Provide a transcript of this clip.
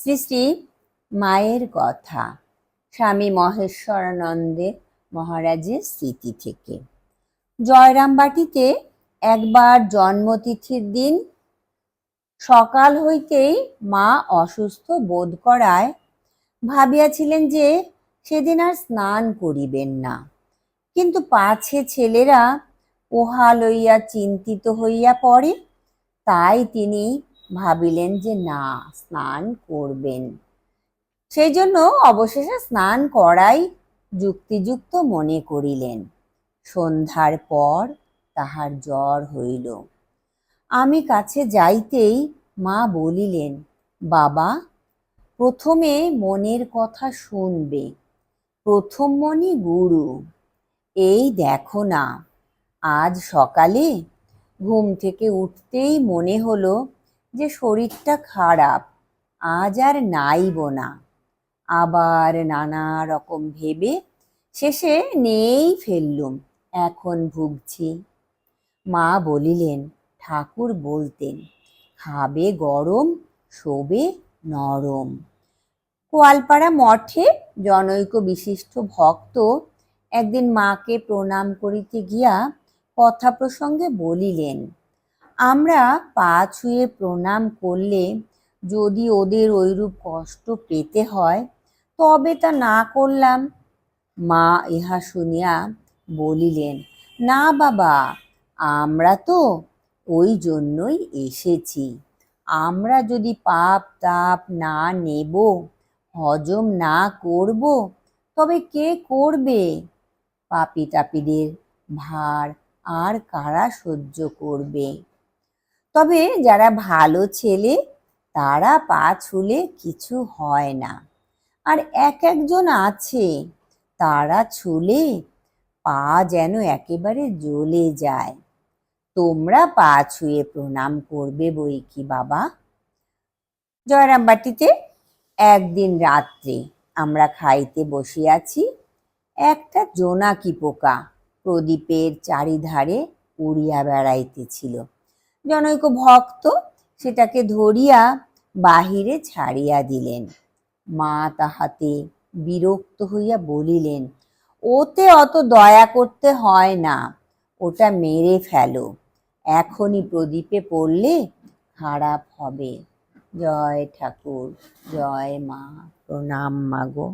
শ্রী শ্রী মায়ের কথা স্বামী মহেশ্বরানন্দের মহারাজের স্মৃতি থেকে। জয়রামবাটিতে একবার জন্মতিথির দিন সকাল হইতেই মা অসুস্থ বোধ করায় ভাবিয়াছিলেন যে সেদিন আর স্নান করিবেন না, কিন্তু পাছে ছেলেরা উহা লইয়া চিন্তিত হইয়া পড়ে, তাই তিনি ভাবিলেন যে না, স্নান করবেন। সেই জন্য অবশেষে স্নান করাই যুক্তিযুক্ত মনে করিলেন। সন্ধ্যার পর তাহার জ্বর হইল। আমি কাছে যাইতেই মা বলিলেন, বাবা, প্রথমে মনের কথা শুনবে, প্রথম মনই গুরু। এই দেখো না, আজ সকালে ঘুম থেকে উঠতেই মনে হলো যে শরীরটা খারাপ, আজ আর নাইব না। আবার নানা রকম ভেবে শেষে নেই ফেললুম, এখন ভুগছি। মা বলিলেন, ঠাকুর বলতেন, খাবে গরম, শোবে নরম। কোয়ালপাড়া মঠে জনৈক বিশিষ্ট ভক্ত একদিন মাকে প্রণাম করিতে গিয়া কথা প্রসঙ্গে বলিলেন, আমরা পা ছুঁয়ে প্রণাম করলে যদি ওদের ওইরূপ কষ্ট পেতে হয় তবে তা না করলাম। মা ইহা শুনিয়া বলিলেন, না বাবা, আমরা তো ওই জন্যই এসেছি। আমরা যদি পাপ তাপ না নেব, হজম না করব, তবে কে করবে? পাপী তাপীদের ভার আর কারা সহ্য করবে? তবে যারা ভালো ছেলে তারা পা ছুলে কিছু হয় না, আর এক একজন আছে তারা ছুলে পা যেন একেবারে জ্বলে যায়। তোমরা পা ছুঁয়ে প্রণাম করবে বই কি বাবা। জয়রামবাটিতে একদিন রাত্রে আমরা খাইতে বসিয়াছি, একটা জোনাকি পোকা প্রদীপের চারিধারে উড়িয়া বেড়াইতেছিল। জনৈক ভক্ত সেটাকে ধরিয়া বাহিরে ছাড়িয়া দিলেন। মা তাহাতে বিরক্ত হইয়া বলিলেন, ওতে অত দয়া করতে হয় না, ওটা মেরে ফেলো, এখনই প্রদীপে পড়লে খারাপ হবে। জয় ঠাকুর, জয় মা, প্রণাম মাগো।